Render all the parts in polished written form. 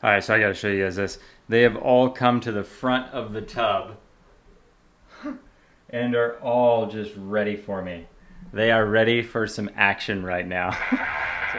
All right, so I gotta show you guys this. They have all come to the front of the tub and are all just ready for me. They are ready for some action right now. So.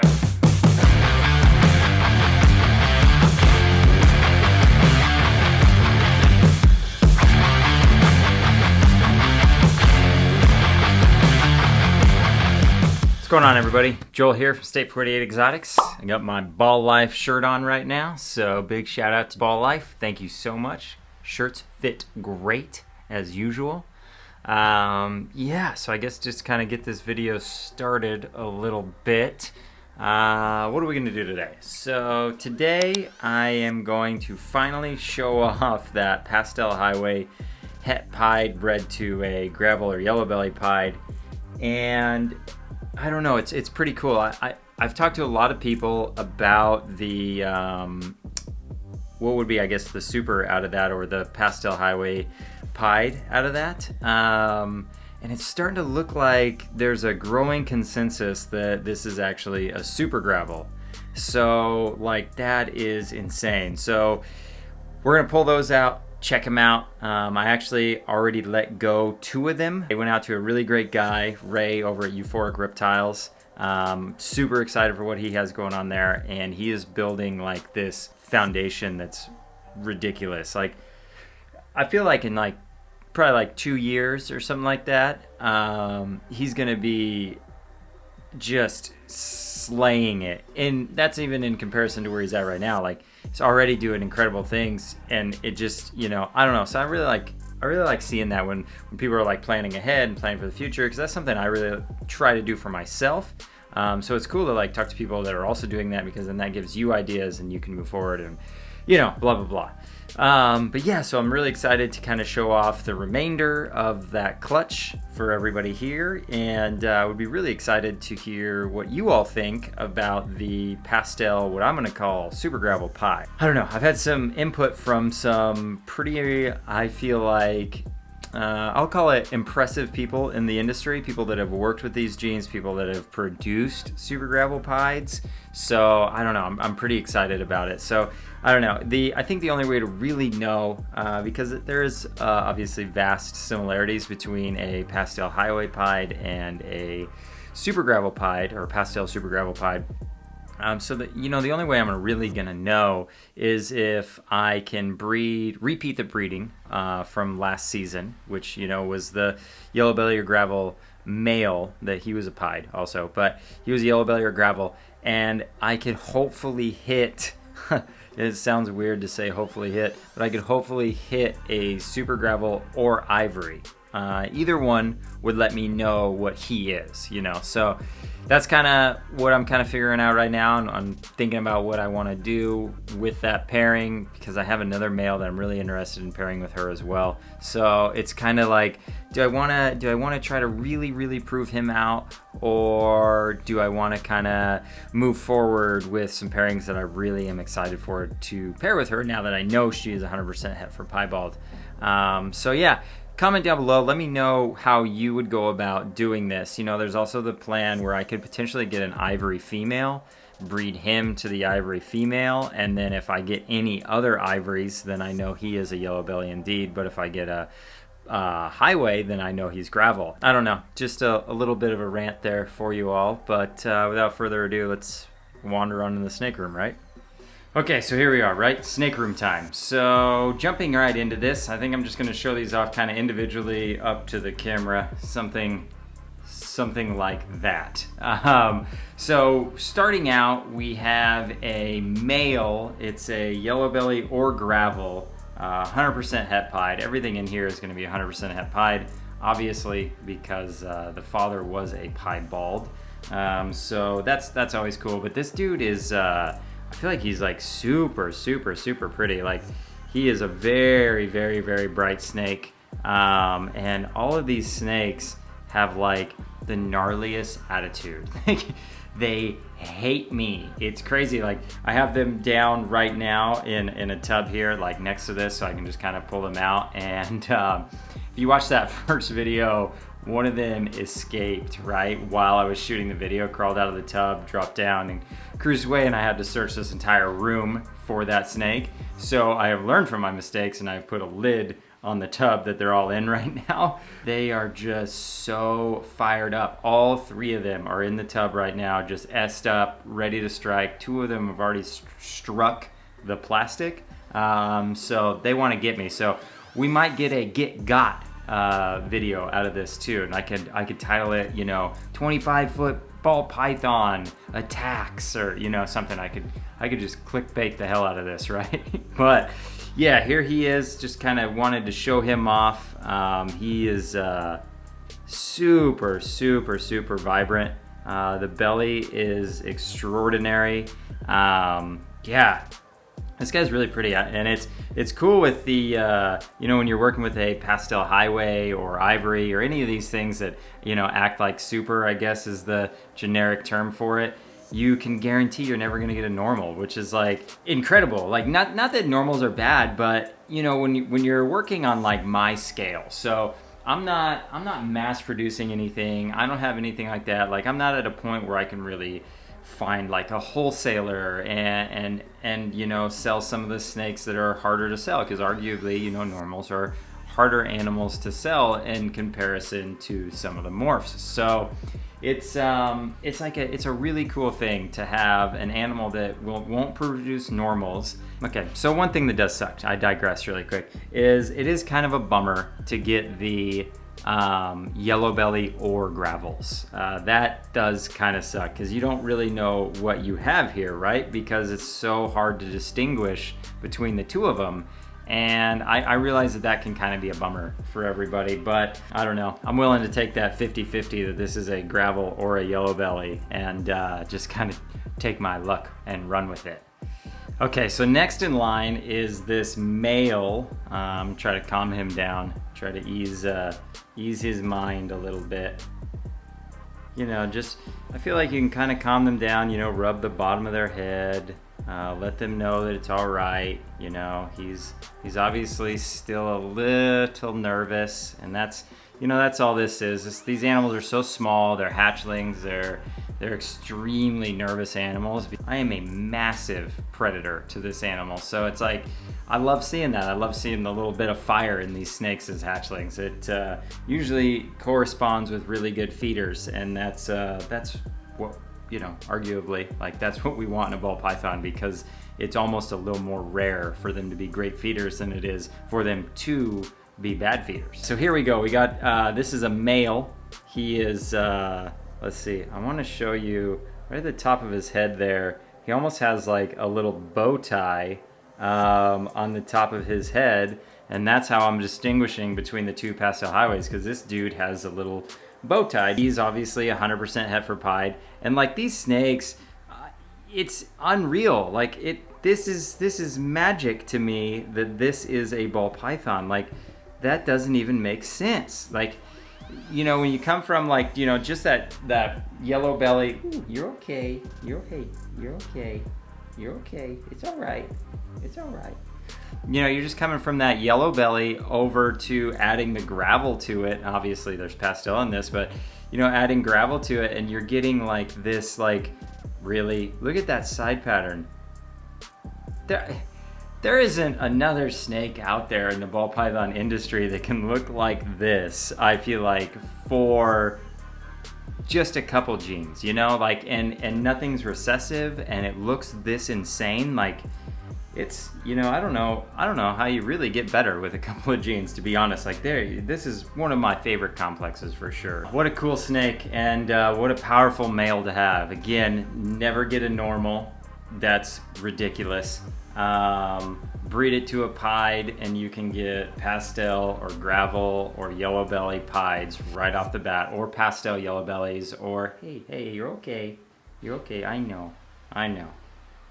What's going on, everybody? Joel here from State 48 Exotics. I got my Ball Life shirt on right now, so big shout out to Ball Life. Thank you so much. Shirts fit great as usual. Yeah, so I guess just kind of get this video started a little bit. What are we going to do today? So today I am going to finally show off that Pastel Highway het pied bred to a gravel or yellow belly pied, and I don't know, it's pretty cool. I've talked to a lot of people about the what would be, I guess, the super out of that, or the Pastel Highway pied out of that, and it's starting to look like there's a growing consensus that this is actually a super gravel. So like, that is insane. So we're gonna pull those out, check them out. I actually already let go 2 of them. They went out to a really great guy, Ray, over at Euphoric Reptiles. Super excited for what he has going on there, and he is building like this foundation that's ridiculous. Like, I feel like in like probably like 2 years or something like that, he's gonna be just slaying it, and that's even in comparison to where he's at right now. Like, he's already doing incredible things, and it just, you know, I don't know. So I really like seeing that when people are like planning ahead and planning for the future, because that's something I really try to do for myself. So it's cool to like talk to people that are also doing that, because then that gives you ideas and you can move forward and, you know, blah blah blah. But yeah, so I'm really excited to kind of show off the remainder of that clutch for everybody here, and would be really excited to hear what you all think about the pastel, what I'm going to call super gravel pie. I don't know, I've had some input from some pretty, I feel like, I'll call it impressive people in the industry, people that have worked with these genes, people that have produced super gravel pieds. So I don't know, I'm pretty excited about it. So I don't know, I think the only way to really know, because there's obviously vast similarities between a Pastel Highway pied and a super gravel pied, or pastel super gravel pied. So that, you know, the only way I'm really gonna know is if I can repeat the breeding from last season, which, you know, was the yellow belly or gravel male. That he was a pied also, but he was yellow belly or gravel, and I could hopefully hit. It sounds weird to say hopefully hit, but I could hopefully hit a super gravel or ivory. Either one would let me know what he is, you know. So that's kind of what I'm kind of figuring out right now, and I'm thinking about what I want to do with that pairing, because I have another male that I'm really interested in pairing with her as well. So it's kind of like, do I want to try to really prove him out, or do I want to kind of move forward with some pairings that I really am excited for to pair with her, now that I know she is 100% het for piebald. So yeah, comment down below, let me know how you would go about doing this. You know, there's also the plan where I could potentially get an ivory female, breed him to the ivory female, and then if I get any other ivories, then I know he is a yellow belly indeed. But if I get a highway, then I know he's gravel. I don't know, just a little bit of a rant there for you all, but without further ado, let's wander on in the snake room, right? Okay, so here we are, right? Snake room time. So jumping right into this, I think I'm just going to show these off kind of individually up to the camera, something like that. So starting out, we have a male. It's a yellow belly or gravel, 100% het pied. Everything in here is going to be 100% het pied, obviously, because the father was a piebald. So that's always cool. But this dude is, I feel like he's like super pretty. Like, he is a very bright snake, and all of these snakes have like the gnarliest attitude. They hate me. It's crazy. Like, I have them down right now in a tub here, like next to this, so I can just kind of pull them out. And if you watch that first video, one of them escaped right while I was shooting the video, crawled out of the tub, dropped down, and cruised away, and I had to search this entire room for that snake. So I have learned from my mistakes, and I've put a lid on the tub that they're all in right now. They are just so fired up. All 3 of them are in the tub right now, just essed up, ready to strike. 2 of them have already struck the plastic. So they want to get me. So we might get a get got video out of this too. And I could title it, 25-foot ball python attacks, or, something. I could just clickbait the hell out of this, right? But yeah, here he is. Just kind of wanted to show him off. He is super, super, super vibrant. The belly is extraordinary. Yeah, this guy's really pretty, and it's cool with the when you're working with a pastel highway or ivory or any of these things that act like super, I guess is the generic term for it. You can guarantee you're never gonna get a normal, which is like incredible. Like not that normals are bad, but when you're working on like my scale. So I'm not mass producing anything. I don't have anything like that. Like I'm not at a point where I can really find like a wholesaler and sell some of the snakes that are harder to sell, because arguably normals are harder animals to sell in comparison to some of the morphs. So it's a really cool thing to have an animal that won't produce normals. Okay, so one thing that does suck, I digress really quick, is it is kind of a bummer to get the yellow belly or gravels. That does kind of suck, because you don't really know what you have here, right? Because it's so hard to distinguish between the 2 of them. And I realize that can kind of be a bummer for everybody, but I don't know. I'm willing to take that 50-50 that this is a gravel or a yellow belly, and just kind of take my luck and run with it. Okay, so next in line is this male. Try to calm him down, try to ease his mind a little bit. I feel like you can kind of calm them down, rub the bottom of their head, let them know that it's all right. He's obviously still a little nervous, and that's all this is. These animals are so small, they're hatchlings, they're extremely nervous animals. I am a massive predator to this animal, so it's like, I love seeing that. I love seeing the little bit of fire in these snakes as hatchlings. It usually corresponds with really good feeders, and that's what, arguably, like that's what we want in a ball python, because it's almost a little more rare for them to be great feeders than it is for them to be bad feeders. So here we go. We got, this is a male. He is, let's see, I want to show you right at the top of his head there. He almost has like a little bow tie on the top of his head, and that's how I'm distinguishing between the 2 pastel highways, because this dude has a little bow tie. He's obviously 100% heifer pied, and like these snakes, it's unreal. Like this is magic to me that this is a ball python. Like that doesn't even make sense. Like when you come from like just that yellow belly. Ooh, you're okay, you're okay, it's all right, you're just coming from that yellow belly over to adding the gravel to it. Obviously there's pastel in this, but adding gravel to it, and you're getting like this, like, really, look at that side pattern. There isn't another snake out there in the ball python industry that can look like this, I feel like, for just a couple genes, like, and nothing's recessive, and it looks this insane. Like, it's, I don't know how you really get better with a couple of genes, to be honest. Like, this is one of my favorite complexes for sure. What a cool snake, and what a powerful male to have. Again, never get a normal. That's ridiculous. Breed it to a pied, and you can get pastel or gravel or yellow belly pieds right off the bat, or pastel yellow bellies, or hey, you're okay, I know.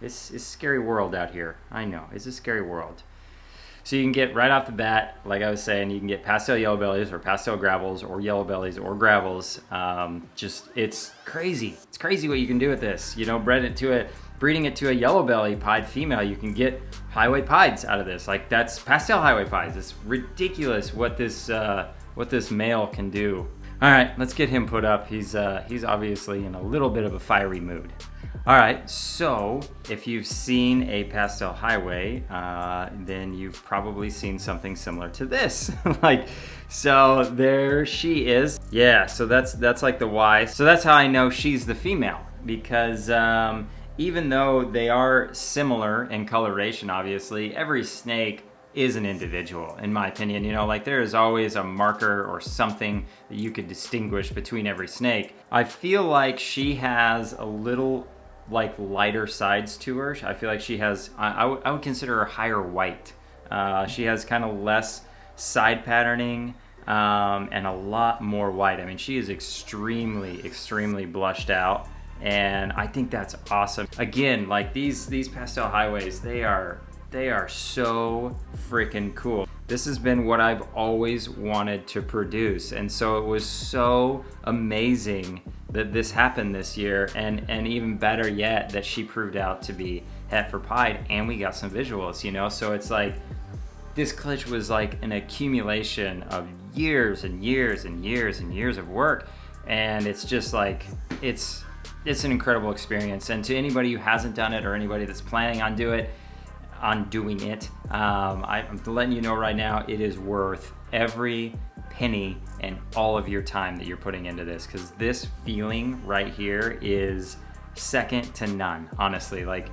It's a scary world out here. I know, it's a scary world. So you can get right off the bat, like I was saying, you can get pastel yellow bellies or pastel gravels or yellow bellies or gravels. It's crazy. It's crazy what you can do with this. Breeding it to a yellow belly pied female, you can get highway pieds out of this. Like, that's pastel highway pieds. It's ridiculous what this male can do. All right, let's get him put up. He's obviously in a little bit of a fiery mood. All right, so if you've seen a pastel highway, then you've probably seen something similar to this. So there she is. Yeah, so that's like the Y. So that's how I know she's the female, because even though they are similar in coloration, obviously, every snake is an individual, in my opinion. You know, like there is always a marker or something that you could distinguish between every snake. I feel like she has a little like lighter sides to her. I feel like she has, I would consider her higher white. She has kind of less side patterning and a lot more white. I mean, she is extremely blushed out, and I think that's awesome. Again, like these pastel highways, they are so freaking cool. This has been what I've always wanted to produce, and so it was so amazing that this happened this year, and even better yet, that she proved out to be het for pied, and we got some visuals, you know? So it's like, this clutch was like an accumulation of years and years and years and years of work, and it's just like, it's an incredible experience. And to anybody who hasn't done it, or anybody that's planning on doing it, I'm letting you know right now, it is worth every penny and all of your time that you're putting into this, because this feeling right here is second to none, honestly. Like,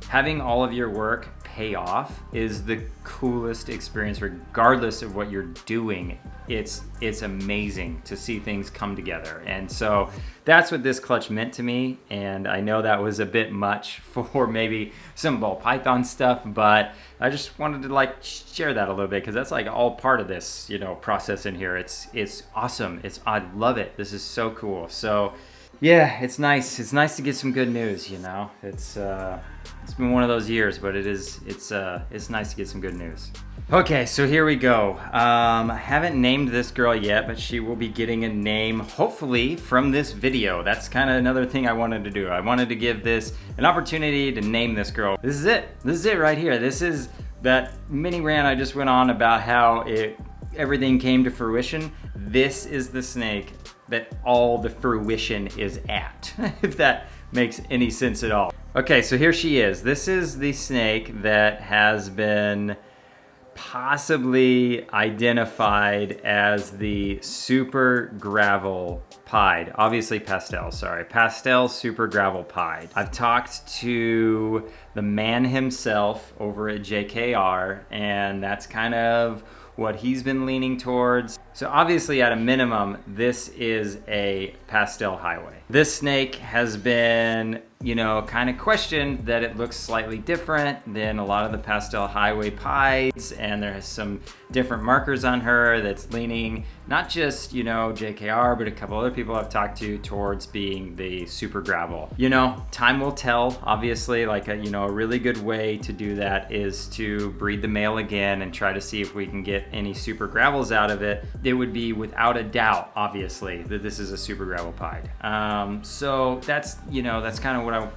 having all of your work pay off is the coolest experience, regardless of what you're doing. It's amazing to see things come together. And so that's what this clutch meant to me. And I know that was a bit much for maybe some ball python stuff, but I just wanted to like share that a little bit, because that's like all part of this, you know, process in here. It's awesome. I love it. This is so cool. So yeah, it's nice. It's nice to get some good news, you know. It's been one of those years, but it's nice to get some good news. Okay, so here we go. I haven't named this girl yet, but she will be getting a name, hopefully, from this video. That's kind of another thing I wanted to do. I wanted to give this an opportunity to name this girl. This is it. This is it right here. This is that mini rant I just went on about how everything came to fruition. This is the snake that all the fruition is at, if that makes any sense at all. Okay, so here she is. This is the snake that has been possibly identified as the super gravel pied. Obviously pastel, sorry. Pastel super gravel pied. I've talked to the man himself over at JKR, and that's kind of what he's been leaning towards. So obviously, at a minimum, this is a pastel highway. This snake has been, you know, kind of questioned that it looks slightly different than a lot of the pastel highway pies, and there has some different markers on her that's leaning not just, you know, JKR, but a couple other people I've talked to towards being the super gravel. You know, time will tell, obviously. Like a really good way to do that is to breed the male again and try to see if we can get any super gravels out of it. It would be without a doubt, obviously, that this is a super gravel pied. So that's kind of what I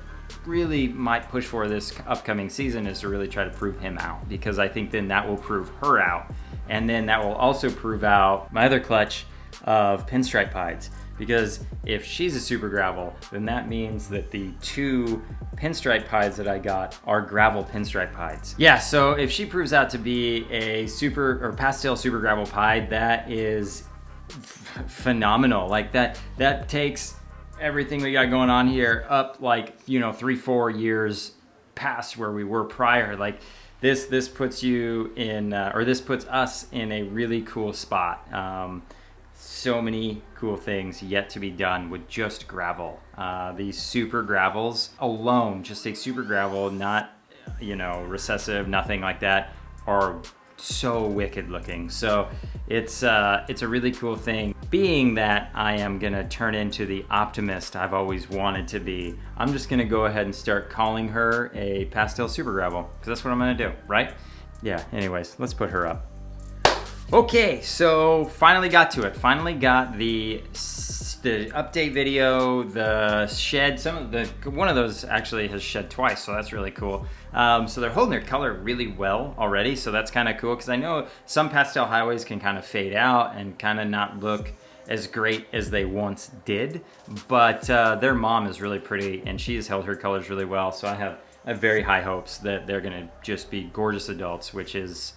really might push for this upcoming season, is to really try to prove him out, because I think then that will prove her out, and then that will also prove out my other clutch of pinstripe pieds, because if she's a super gravel, then that means that the two pinstripe pieds that I got are gravel pinstripe pieds. Yeah, so if she proves out to be a super or pastel super gravel pied, that is phenomenal. Like that takes everything we got going on here up, like, 3-4 years past where we were prior. Like this puts you in, or this puts us in a really cool spot. So many cool things yet to be done with just gravel. These super gravels alone, just take super gravel, not, recessive, nothing like that, are so wicked looking. So it's a really cool thing. Being that I am gonna turn into the optimist I've always wanted to be, I'm just gonna go ahead and start calling her a pastel super gravel, because that's what I'm gonna do, right? Yeah, anyways, let's put her up. Okay, so finally got to it. Finally got the update video, the shed. One of those actually has shed twice, so that's really cool. So they're holding their color really well already, so that's kind of cool, because I know some pastel highways can kind of fade out and kind of not look as great as they once did, but their mom is really pretty and she has held her colors really well. So I have very high hopes that they're gonna just be gorgeous adults, which is,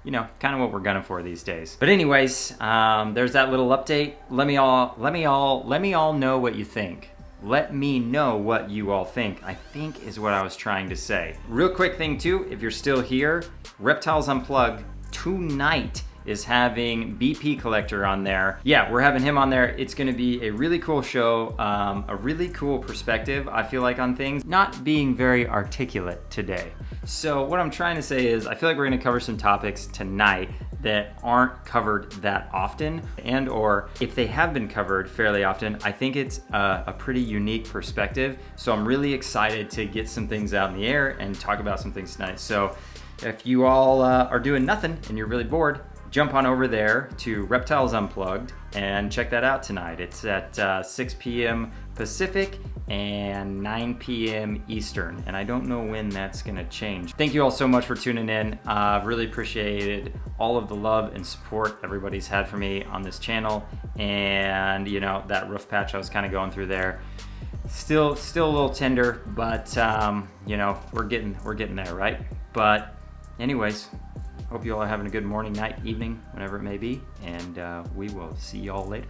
you know, kind of what we're gunning for these days. But anyways, there's that little update. Let me all know what you think. Let me know what you all think, I think is what I was trying to say. Real quick thing too, if you're still here, Reptiles Unplugged tonight is having BP Collector on there. Yeah, we're having him on there. It's gonna be a really cool show, a really cool perspective, I feel like, on things. Not being very articulate today. So what I'm trying to say is, I feel like we're gonna cover some topics tonight that aren't covered that often, and or if they have been covered fairly often, I think it's a pretty unique perspective. So I'm really excited to get some things out in the air and talk about some things tonight. So if you all are doing nothing and you're really bored, jump on over there to Reptiles Unplugged and check that out tonight. It's at 6 p.m. Pacific and 9 p.m. Eastern, and I don't know when that's gonna change. Thank you all so much for tuning in. I've really appreciated all of the love and support everybody's had for me on this channel, and you know, that rough patch I was kind of going through there, still a little tender, but you know, we're getting there, right? But anyways, hope you all are having a good morning, night, evening, whenever it may be, and we will see you all later.